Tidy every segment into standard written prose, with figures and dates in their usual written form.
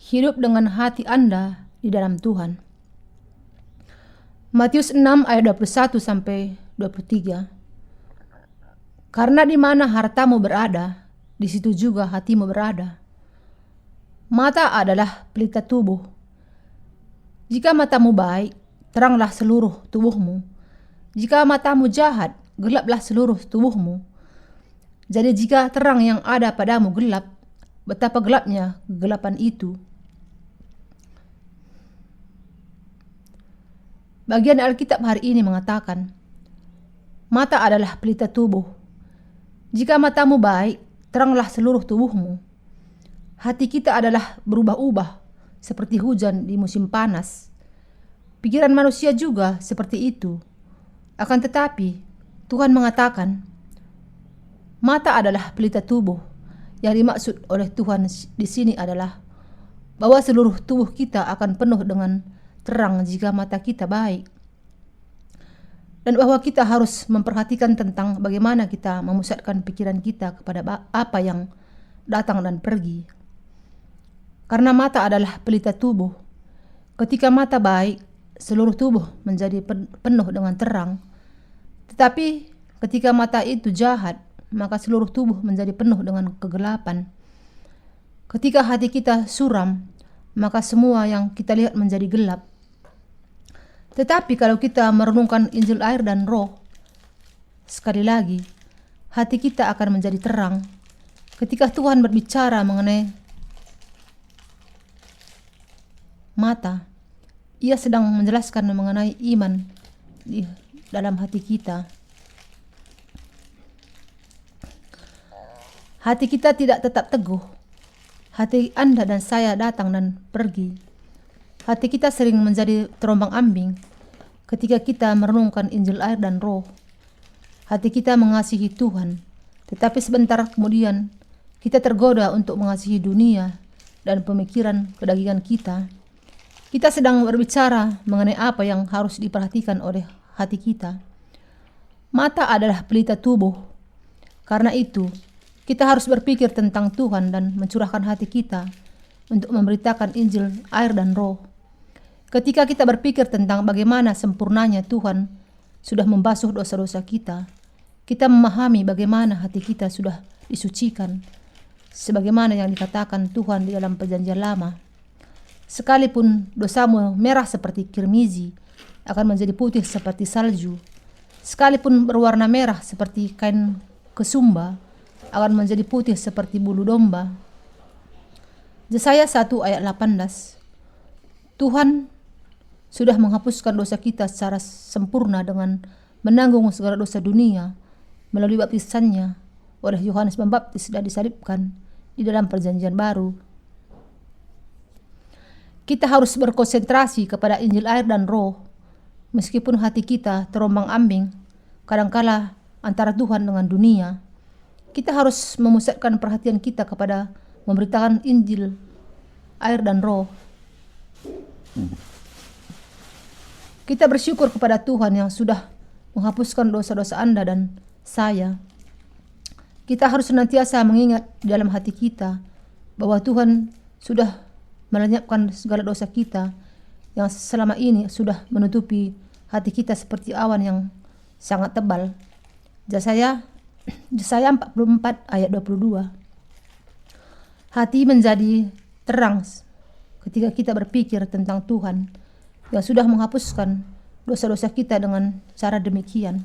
Hidup dengan hati Anda di dalam Tuhan. Matius 6 ayat 21 sampai 23. Karena di mana hartamu berada, di situ juga hatimu berada. Mata adalah pelita tubuh. Jika matamu baik, teranglah seluruh tubuhmu. Jika matamu jahat, gelaplah seluruh tubuhmu. Jadi jika terang yang ada padamu gelap, betapa gelapnya kegelapan itu. Bagian Alkitab hari ini mengatakan, mata adalah pelita tubuh. Jika matamu baik, teranglah seluruh tubuhmu. Hati kita adalah berubah-ubah seperti hujan di musim panas. Pikiran manusia juga seperti itu. Akan tetapi, Tuhan mengatakan, mata adalah pelita tubuh. Yang dimaksud oleh Tuhan di sini adalah bahwa seluruh tubuh kita akan penuh dengan terang jika mata kita baik. Dan bahwa kita harus memperhatikan tentang bagaimana kita memusatkan pikiran kita kepada apa yang datang dan pergi. Karena mata adalah pelita tubuh. Ketika mata baik, seluruh tubuh menjadi penuh dengan terang. Tetapi ketika mata itu jahat, maka seluruh tubuh menjadi penuh dengan kegelapan. Ketika hati kita suram, maka semua yang kita lihat menjadi gelap. Tetapi kalau kita merenungkan Injil air dan roh, sekali lagi, hati kita akan menjadi terang. Ketika Tuhan berbicara mengenai mata, Ia sedang menjelaskan mengenai iman di dalam hati kita. Hati kita tidak tetap teguh. Hati Anda dan saya datang dan pergi. Hati kita sering menjadi terombang-ambing ketika kita merenungkan Injil air dan roh. Hati kita mengasihi Tuhan, tetapi sebentar kemudian kita tergoda untuk mengasihi dunia dan pemikiran kedagingan kita. Kita sedang berbicara mengenai apa yang harus diperhatikan oleh hati kita. Mata adalah pelita tubuh. Karena itu, kita harus berpikir tentang Tuhan dan mencurahkan hati kita untuk memberitakan Injil air dan roh. Ketika kita berpikir tentang bagaimana sempurnanya Tuhan sudah membasuh dosa-dosa kita, kita memahami bagaimana hati kita sudah disucikan, sebagaimana yang dikatakan Tuhan di dalam Perjanjian Lama. Sekalipun dosamu merah seperti kirmizi, akan menjadi putih seperti salju. Sekalipun berwarna merah seperti kain kesumba, akan menjadi putih seperti bulu domba. Yesaya 1 ayat 18. Tuhan sudah menghapuskan dosa kita secara sempurna dengan menanggung segala dosa dunia melalui baptisannya oleh Yohanes Pembaptis dan disalibkan di dalam Perjanjian Baru. Kita harus berkonsentrasi kepada Injil air dan roh, meskipun hati kita terombang-ambing kadangkala antara Tuhan dengan dunia. Kita harus memusatkan perhatian kita kepada memberitakan Injil air dan roh. Kita bersyukur kepada Tuhan yang sudah menghapuskan dosa-dosa Anda dan saya. Kita harus senantiasa mengingat di dalam hati kita bahwa Tuhan sudah melenyapkan segala dosa kita yang selama ini sudah menutupi hati kita seperti awan yang sangat tebal. Yesaya 44 ayat 22. Hati menjadi terang ketika kita berpikir tentang Tuhan yang sudah menghapuskan dosa-dosa kita dengan cara demikian.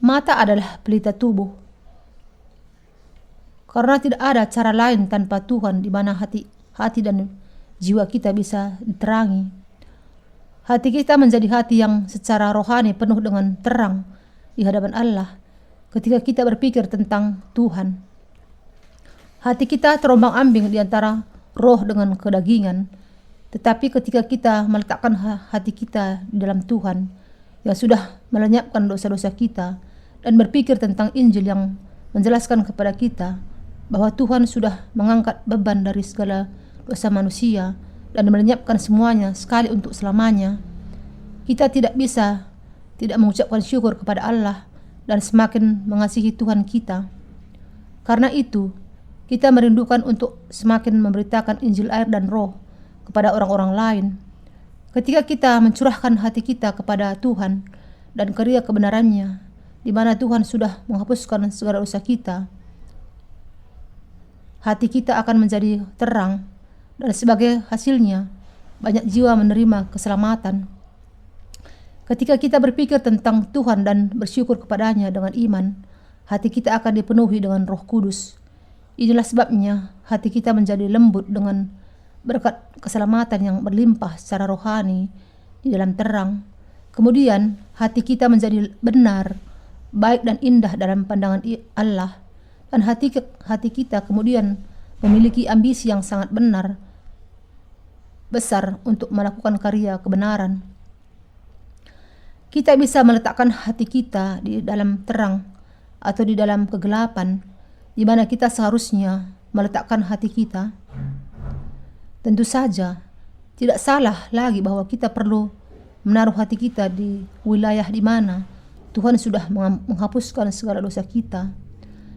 Mata adalah pelita tubuh. Karena tidak ada cara lain tanpa Tuhan di mana hati dan jiwa kita bisa diterangi. Hati kita menjadi hati yang secara rohani penuh dengan terang di hadapan Allah ketika kita berpikir tentang Tuhan. Hati kita terombang-ambing di antara roh dengan kedagingan. Tetapi ketika kita meletakkan hati kita di dalam Tuhan yang sudah melenyapkan dosa-dosa kita dan berpikir tentang Injil yang menjelaskan kepada kita bahwa Tuhan sudah mengangkat beban dari segala dosa manusia dan melenyapkan semuanya sekali untuk selamanya, kita tidak bisa tidak mengucapkan syukur kepada Allah dan semakin mengasihi Tuhan kita. Karena itu, Kita merindukan untuk semakin memberitakan Injil air dan roh kepada orang-orang lain. Ketika kita mencurahkan hati kita kepada Tuhan dan karya kebenarannya, di mana Tuhan sudah menghapuskan segala dosa kita, hati kita akan menjadi terang, dan sebagai hasilnya banyak jiwa menerima keselamatan. Ketika kita berpikir tentang Tuhan dan bersyukur kepadanya dengan iman, hati kita akan dipenuhi dengan Roh Kudus. Inilah sebabnya hati kita menjadi lembut dengan berkat keselamatan yang berlimpah secara rohani di dalam terang. Kemudian hati kita menjadi benar, baik dan indah dalam pandangan Allah. Dan hati kita kemudian memiliki ambisi yang sangat besar untuk melakukan karya kebenaran. Kita bisa meletakkan hati kita di dalam terang atau di dalam kegelapan, di mana kita seharusnya meletakkan hati kita. Tentu saja tidak salah lagi bahwa kita perlu menaruh hati kita di wilayah di mana Tuhan sudah menghapuskan segala dosa kita.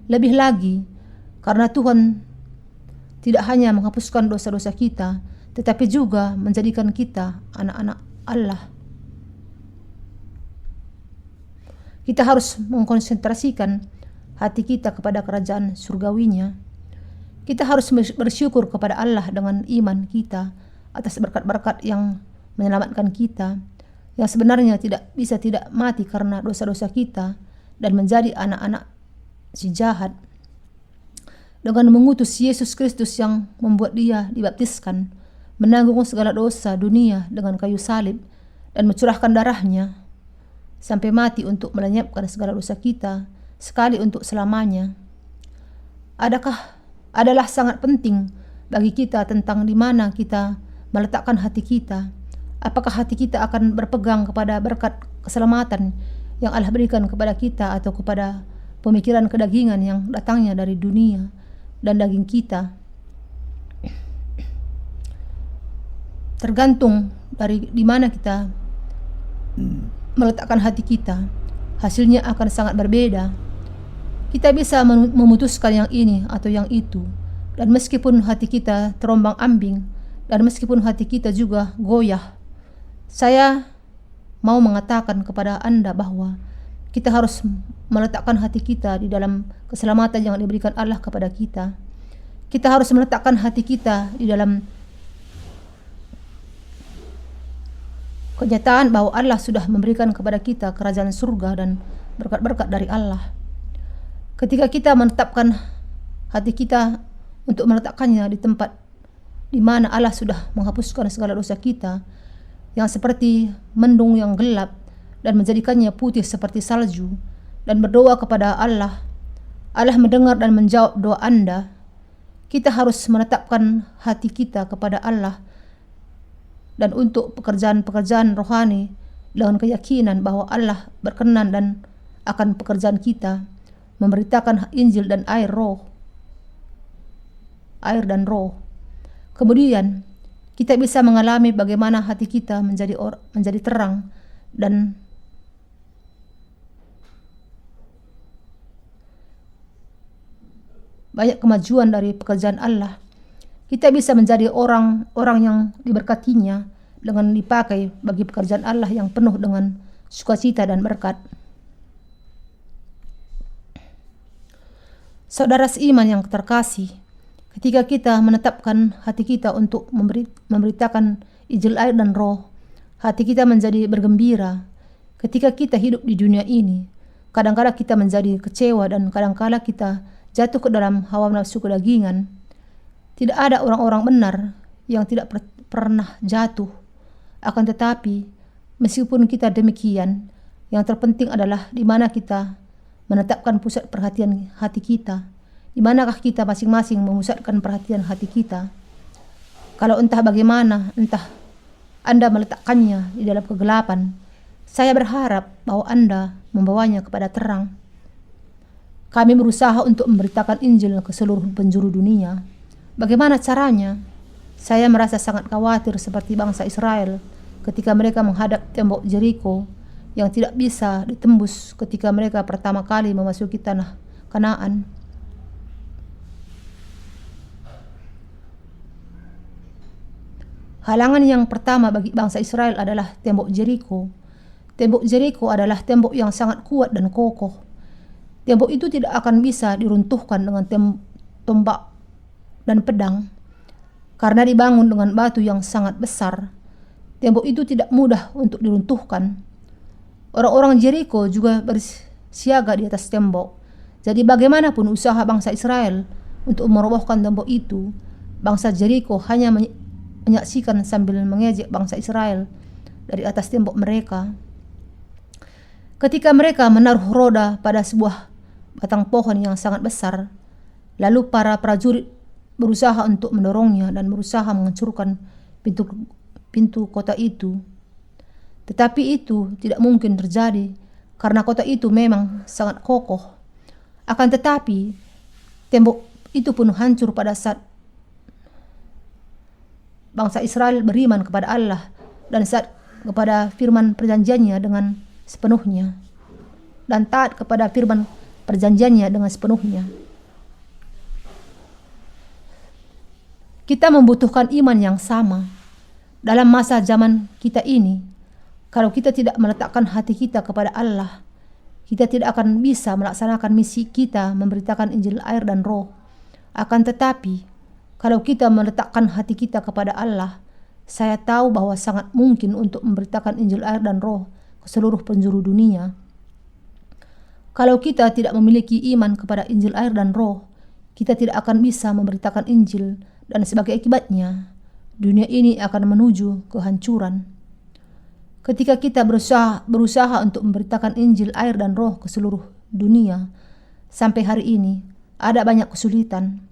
Lebih lagi, karena Tuhan tidak hanya menghapuskan dosa-dosa kita, tetapi juga menjadikan kita anak-anak Allah. Kita harus mengkonsentrasikan hati kita kepada kerajaan surgawinya. Kita harus bersyukur kepada Allah dengan iman kita atas berkat-berkat yang menyelamatkan kita, yang sebenarnya tidak mati karena dosa-dosa kita dan menjadi anak-anak si jahat. Dengan mengutus Yesus Kristus yang membuat dia dibaptiskan, menanggung segala dosa dunia dengan kayu salib, dan mencurahkan darahnya sampai mati untuk melenyapkan segala dosa kita sekali untuk selamanya. Adalah sangat penting bagi kita tentang di mana kita meletakkan hati kita. Apakah hati kita akan berpegang kepada berkat keselamatan yang Allah berikan kepada kita, atau kepada pemikiran kedagingan yang datangnya dari dunia dan daging kita? Tergantung dari di mana kita meletakkan hati kita, hasilnya akan sangat berbeda. Kita bisa memutuskan yang ini atau yang itu, dan meskipun hati kita terombang-ambing, dan meskipun hati kita juga goyah, saya mau mengatakan kepada Anda bahwa kita harus meletakkan hati kita di dalam keselamatan yang diberikan Allah kepada kita. Kita harus meletakkan hati kita di dalam kenyataan bahwa Allah sudah memberikan kepada kita kerajaan surga dan berkat-berkat dari Allah. Ketika kita menetapkan hati kita untuk meletakkannya di tempat di mana Allah sudah menghapuskan segala dosa kita, yang seperti mendung yang gelap, dan menjadikannya putih seperti salju, dan berdoa kepada Allah, Allah mendengar dan menjawab doa Anda. Kita harus menetapkan hati kita kepada Allah dan untuk pekerjaan-pekerjaan rohani dengan keyakinan bahwa Allah berkenan dan akan pekerjaan kita memberitakan Injil dan air dan roh. Kemudian kita bisa mengalami bagaimana hati kita menjadi terang dan banyak kemajuan dari pekerjaan Allah. Kita bisa menjadi orang-orang yang diberkatinya dengan dipakai bagi pekerjaan Allah yang penuh dengan sukacita dan berkat. Saudara seiman yang terkasih, ketika kita menetapkan hati kita untuk memberitakan Injil air dan roh, hati kita menjadi bergembira. Ketika kita hidup di dunia ini, kadang-kala kita menjadi kecewa dan kadang-kala kita jatuh ke dalam hawa nafsu kedagingan. Tidak ada orang-orang benar yang tidak pernah jatuh. Akan tetapi, meskipun kita demikian, yang terpenting adalah di mana kita menetapkan pusat perhatian hati kita. Di manakah kita masing-masing memusatkan perhatian hati kita? Kalau entah bagaimana, entah Anda meletakkannya di dalam kegelapan, saya berharap bahwa Anda membawanya kepada terang. Kami berusaha untuk memberitakan Injil ke seluruh penjuru dunia. Bagaimana caranya? Saya merasa sangat khawatir seperti bangsa Israel ketika mereka menghadap tembok Jericho yang tidak bisa ditembus ketika mereka pertama kali memasuki tanah Kanaan. Halangan yang pertama bagi bangsa Israel adalah tembok Jeriko. Tembok Jeriko adalah tembok yang sangat kuat dan kokoh. Tembok itu tidak akan bisa diruntuhkan dengan tombak dan pedang, karena dibangun dengan batu yang sangat besar. Tembok itu tidak mudah untuk diruntuhkan. Orang-orang Jeriko juga bersiaga di atas tembok. Jadi bagaimanapun usaha bangsa Israel untuk merobohkan tembok itu, bangsa Jeriko hanya menyaksikan sambil mengejek bangsa Israel dari atas tembok mereka. Ketika mereka menaruh roda pada sebuah batang pohon yang sangat besar, lalu para prajurit berusaha untuk mendorongnya dan berusaha menghancurkan pintu kota itu. Tetapi itu tidak mungkin terjadi karena kota itu memang sangat kokoh. Akan tetapi tembok itu pun hancur pada saat bangsa Israel beriman kepada Allah dan saat kepada firman perjanjiannya dengan sepenuhnya, dan taat kepada firman perjanjiannya dengan sepenuhnya. Kita membutuhkan iman yang sama dalam masa zaman kita ini. Kalau kita tidak meletakkan hati kita kepada Allah, kita tidak akan bisa melaksanakan misi kita memberitakan Injil air dan roh. Akan tetapi, kalau kita meletakkan hati kita kepada Allah, saya tahu bahwa sangat mungkin untuk memberitakan Injil air dan roh ke seluruh penjuru dunia. Kalau kita tidak memiliki iman kepada Injil air dan roh, kita tidak akan bisa memberitakan Injil, dan sebagai akibatnya, dunia ini akan menuju kehancuran. Ketika kita berusaha untuk memberitakan Injil air dan roh ke seluruh dunia, sampai hari ini ada banyak kesulitan.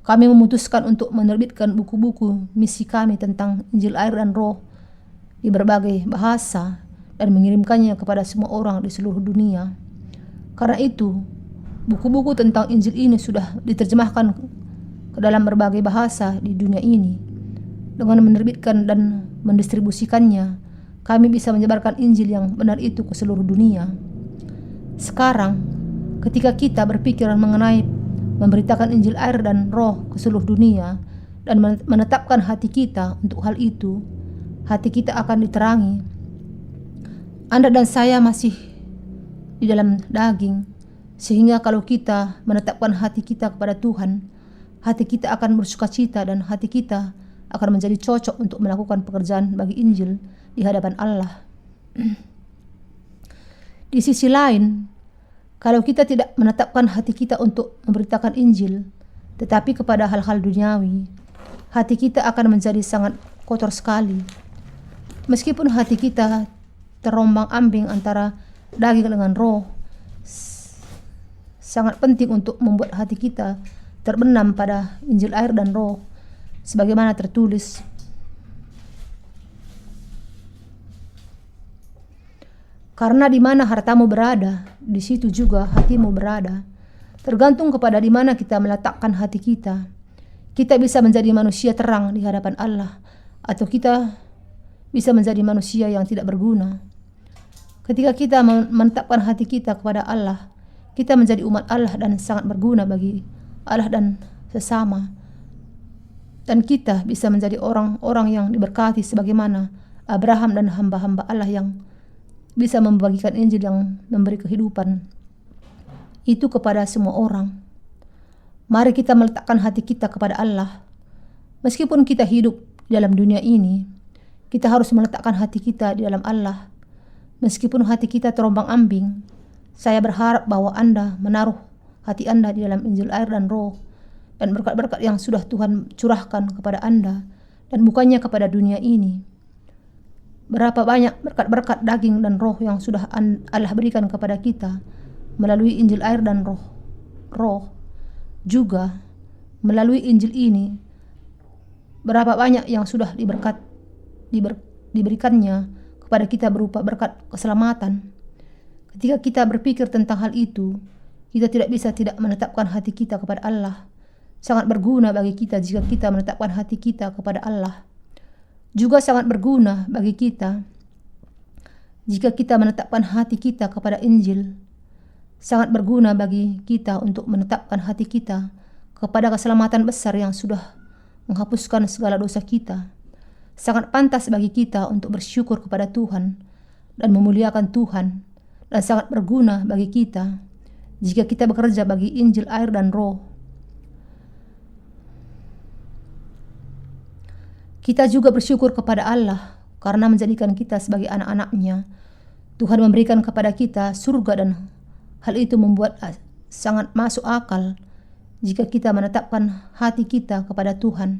Kami memutuskan untuk menerbitkan buku-buku misi kami tentang Injil air dan roh di berbagai bahasa dan mengirimkannya kepada semua orang di seluruh dunia. Karena itu, buku-buku tentang Injil ini sudah diterjemahkan ke dalam berbagai bahasa di dunia ini. Dengan menerbitkan dan mendistribusikannya, kami bisa menyebarkan Injil yang benar itu ke seluruh dunia. Sekarang, ketika kita berpikir mengenai memberitakan Injil air dan roh ke seluruh dunia dan menetapkan hati kita untuk hal itu, hati kita akan diterangi. Anda dan saya masih di dalam daging, sehingga kalau kita menetapkan hati kita kepada Tuhan, hati kita akan bersukacita dan hati kita akan menjadi cocok untuk melakukan pekerjaan bagi Injil di hadapan Allah. Di sisi lain, kalau kita tidak menetapkan hati kita untuk memberitakan Injil, tetapi kepada hal-hal duniawi, hati kita akan menjadi sangat kotor sekali. Meskipun hati kita terombang-ambing antara daging dengan roh, sangat penting untuk membuat hati kita terbenam pada Injil air dan roh, sebagaimana tertulis, karena di mana hartamu berada, di situ juga hatimu berada. Tergantung kepada di mana kita meletakkan hati kita. Kita bisa menjadi manusia terang di hadapan Allah, atau kita bisa menjadi manusia yang tidak berguna. Ketika kita menetapkan hati kita kepada Allah, kita menjadi umat Allah dan sangat berguna bagi Allah dan sesama. Dan kita bisa menjadi orang-orang yang diberkati sebagaimana Abraham dan hamba-hamba Allah yang bisa membagikan Injil yang memberi kehidupan itu kepada semua orang. Mari kita meletakkan hati kita kepada Allah. Meskipun kita hidup di dalam dunia ini, kita harus meletakkan hati kita di dalam Allah. Meskipun hati kita terombang-ambing, saya berharap bahwa Anda menaruh hati Anda di dalam Injil air dan roh, dan berkat-berkat yang sudah Tuhan curahkan kepada Anda dan bukannya kepada dunia ini. Berapa banyak berkat-berkat daging dan roh yang sudah Allah berikan kepada kita melalui Injil air dan roh. Juga melalui Injil ini, berapa banyak yang sudah diberikannya kepada kita berupa berkat keselamatan. Ketika kita berpikir tentang hal itu, kita tidak bisa tidak menetapkan hati kita kepada Allah. Sangat berguna bagi kita jika kita menetapkan hati kita kepada Allah. Juga sangat berguna bagi kita jika kita menetapkan hati kita kepada Injil. Sangat berguna bagi kita untuk menetapkan hati kita kepada keselamatan besar yang sudah menghapuskan segala dosa kita. sangat pantas bagi kita untuk bersyukur kepada Tuhan dan memuliakan Tuhan, dan sangat berguna bagi kita jika kita bekerja bagi Injil air dan Roh. Kita juga bersyukur kepada Allah karena menjadikan kita sebagai anak-anak-Nya. Tuhan memberikan kepada kita surga, dan hal itu membuat sangat masuk akal jika kita menetapkan hati kita kepada Tuhan.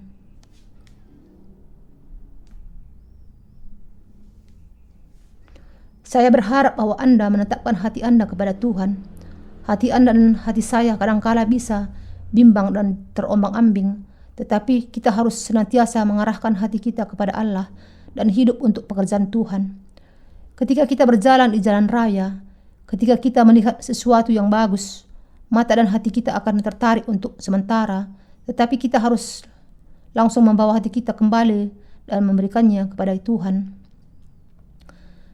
Saya berharap bahwa Anda menetapkan hati Anda kepada Tuhan. Hati Anda dan hati saya kadangkala bisa bimbang dan terombang-ambing, tetapi kita harus senantiasa mengarahkan hati kita kepada Allah dan hidup untuk pekerjaan Tuhan. Ketika kita berjalan di jalan raya, ketika kita melihat sesuatu yang bagus, mata dan hati kita akan tertarik untuk sementara, tetapi kita harus langsung membawa hati kita kembali dan memberikannya kepada Tuhan.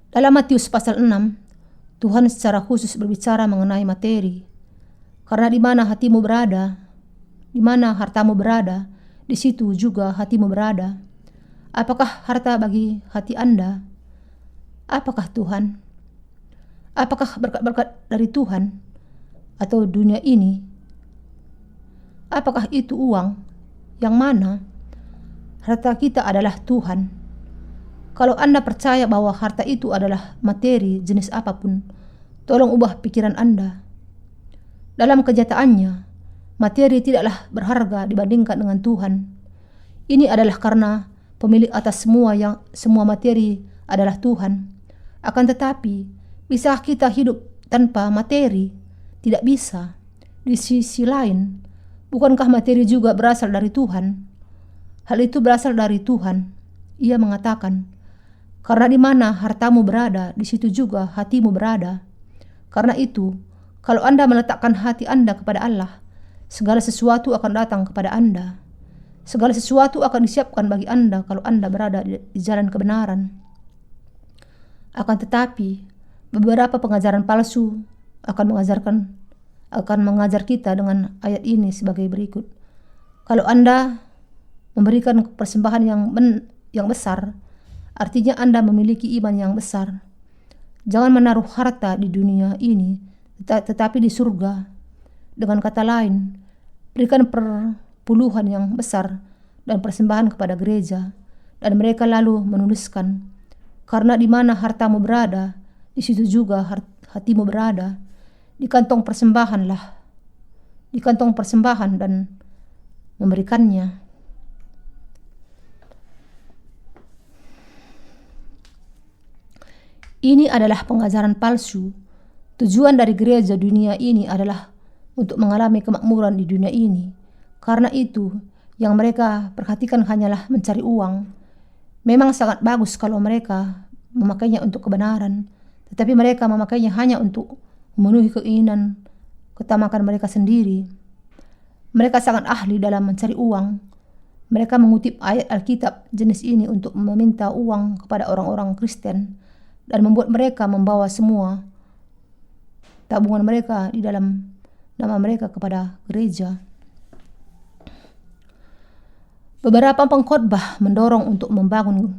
Dalam Matius pasal 6, Tuhan secara khusus berbicara mengenai materi. Karena di mana hatimu berada, di mana hartamu berada, di situ juga hatimu berada. Apakah harta bagi hati Anda? Apakah Tuhan? Apakah berkat-berkat dari Tuhan atau dunia ini? Apakah itu uang? Yang mana? Harta kita adalah Tuhan. Kalau Anda percaya bahwa harta itu adalah materi jenis apapun, tolong ubah pikiran Anda. Dalam kenyataannya, materi tidaklah berharga dibandingkan dengan Tuhan. Ini adalah karena pemilik atas semua materi adalah Tuhan. Akan tetapi, bisa kita hidup tanpa materi? Tidak bisa. Di sisi lain, bukankah materi juga berasal dari Tuhan? Hal itu berasal dari Tuhan. Ia mengatakan, karena di mana hartamu berada, di situ juga hatimu berada. Karena itu, kalau Anda meletakkan hati Anda kepada Allah, segala sesuatu akan datang kepada Anda. Segala sesuatu akan disiapkan bagi Anda kalau Anda berada di jalan kebenaran. Akan tetapi, beberapa pengajaran palsu akan mengajar kita dengan ayat ini sebagai berikut. Kalau Anda memberikan persembahan yang besar, artinya Anda memiliki iman yang besar. Jangan menaruh harta di dunia ini, tetapi di surga. Dengan kata lain, berikan perpuluhan yang besar dan persembahan kepada gereja. Dan mereka lalu menuliskan, karena di mana hartamu berada, di situ juga hatimu berada. Di kantong persembahan dan memberikannya. Ini adalah pengajaran palsu. Tujuan dari gereja dunia ini adalah untuk mengalami kemakmuran di dunia ini. Karena itu, yang mereka perhatikan hanyalah mencari uang. Memang sangat bagus kalau mereka memakainya untuk kebenaran, tetapi mereka memakainya hanya untuk memenuhi keinginan ketamakan mereka sendiri. Mereka sangat ahli dalam mencari uang. Mereka mengutip ayat Alkitab jenis ini untuk meminta uang kepada orang-orang Kristen dan membuat mereka membawa semua tabungan mereka di dalam nama mereka kepada gereja. Beberapa pengkhotbah mendorong untuk membangun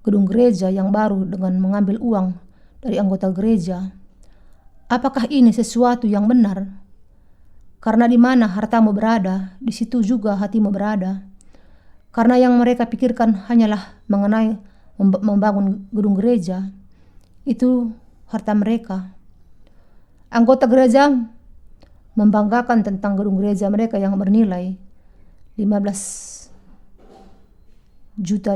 gedung gereja yang baru dengan mengambil uang dari anggota gereja. Apakah ini sesuatu yang benar? Karena di mana hartamu berada, di situ juga hatimu berada. Karena yang mereka pikirkan hanyalah mengenai membangun gedung gereja, itu harta mereka. Anggota gereja membanggakan tentang gedung gereja mereka yang bernilai $15 juta.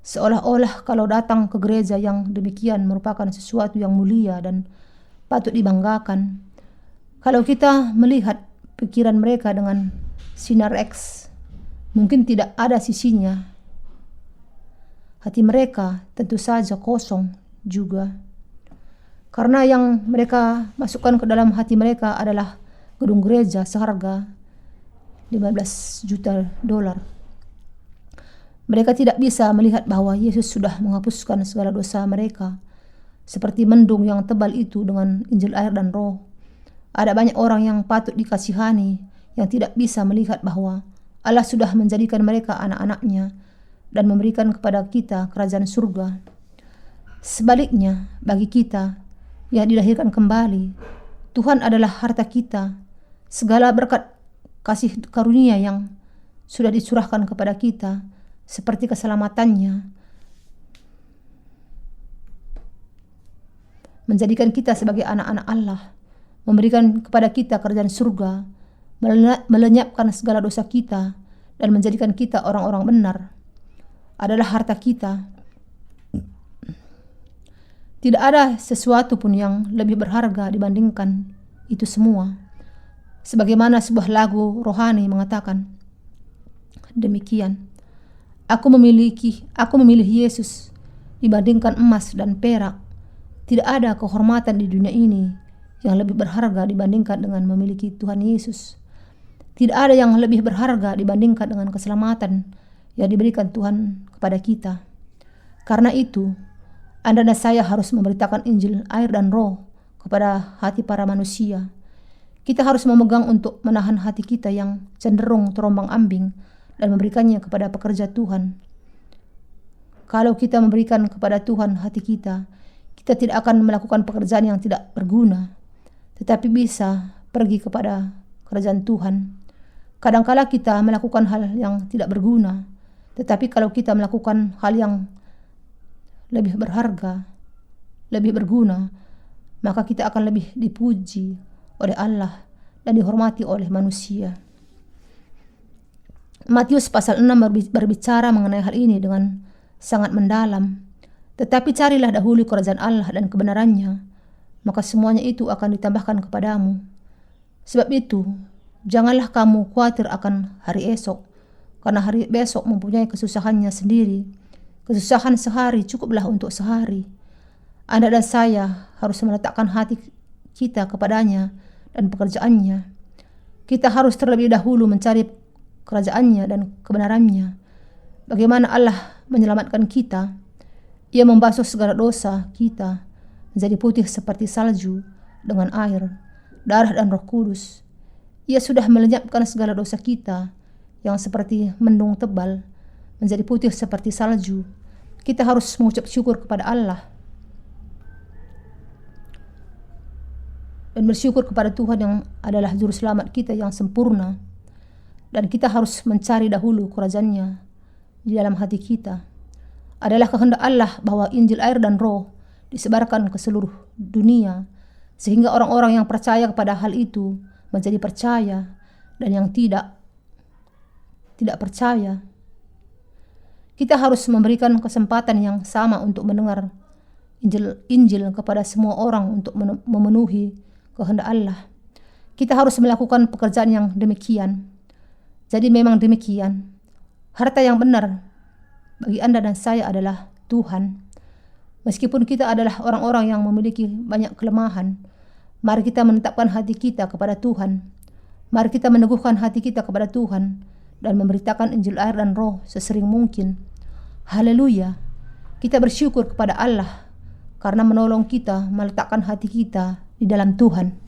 Seolah-olah kalau datang ke gereja yang demikian merupakan sesuatu yang mulia dan patut dibanggakan. Kalau kita melihat pikiran mereka dengan sinar X, mungkin tidak ada sisinya. Hati mereka tentu saja kosong juga. Karena yang mereka masukkan ke dalam hati mereka adalah gedung gereja seharga $15 juta. Mereka tidak bisa melihat bahwa Yesus sudah menghapuskan segala dosa mereka, seperti mendung yang tebal itu dengan Injil air dan Roh. Ada banyak orang yang patut dikasihani yang tidak bisa melihat bahwa Allah sudah menjadikan mereka anak-anaknya dan memberikan kepada kita kerajaan surga. Sebaliknya, bagi kita yang dilahirkan kembali, Tuhan adalah harta kita. Segala berkat kasih karunia yang sudah dicurahkan kepada kita, seperti keselamatannya, menjadikan kita sebagai anak-anak Allah, memberikan kepada kita kerajaan surga, melenyapkan segala dosa kita, dan menjadikan kita orang-orang benar, adalah harta kita. Tidak ada sesuatu pun yang lebih berharga dibandingkan itu semua. Sebagaimana sebuah lagu rohani mengatakan demikian, Aku memilih Yesus dibandingkan emas dan perak. Tidak ada kehormatan di dunia ini yang lebih berharga dibandingkan dengan memiliki Tuhan Yesus. Tidak ada yang lebih berharga dibandingkan dengan keselamatan yang diberikan Tuhan kepada kita. Karena itu, Anda dan saya harus memberitakan Injil air dan roh kepada hati para manusia. Kita harus memegang untuk menahan hati kita yang cenderung terombang-ambing dan memberikannya kepada pekerja Tuhan. Kalau kita memberikan kepada Tuhan hati kita, kita tidak akan melakukan pekerjaan yang tidak berguna, tetapi bisa pergi kepada kerajaan Tuhan. Kadangkala kita melakukan hal yang tidak berguna, tetapi kalau kita melakukan hal yang lebih berharga, lebih berguna, maka kita akan lebih dipuji oleh Allah dan dihormati oleh manusia. Matius pasal 6 berbicara mengenai hal ini dengan sangat mendalam. Tetapi carilah dahulu kerajaan Allah dan kebenarannya, maka semuanya itu akan ditambahkan kepadamu. Sebab itu, janganlah kamu khawatir akan hari esok, karena hari besok mempunyai kesusahannya sendiri. Kesusahan sehari cukuplah untuk sehari. Anda dan saya harus meletakkan hati kita kepadanya dan pekerjaannya. Kita harus terlebih dahulu mencari kerajaannya dan kebenarannya. Bagaimana Allah menyelamatkan kita? Ia membasuh segala dosa kita menjadi putih seperti salju dengan air, darah dan Roh Kudus. Ia sudah melenyapkan segala dosa kita yang seperti mendung tebal menjadi putih seperti salju. Kita harus mengucap syukur kepada Allah dan bersyukur kepada Tuhan yang adalah juru selamat kita yang sempurna. Dan kita harus mencari dahulu kerajaan-Nya di dalam hati kita. Adalah kehendak Allah bahwa Injil air dan roh disebarkan ke seluruh dunia, sehingga orang-orang yang percaya kepada hal itu menjadi percaya, dan yang tidak percaya. Kita harus memberikan kesempatan yang sama untuk mendengar Injil kepada semua orang untuk memenuhi kehendak Allah. Kita harus melakukan pekerjaan yang demikian. Jadi memang demikian, harta yang benar bagi Anda dan saya adalah Tuhan. Meskipun kita adalah orang-orang yang memiliki banyak kelemahan, mari kita menetapkan hati kita kepada Tuhan. Mari kita meneguhkan hati kita kepada Tuhan dan memberitakan Injil air dan roh sesering mungkin. Haleluya. Kita bersyukur kepada Allah karena menolong kita meletakkan hati kita di dalam Tuhan.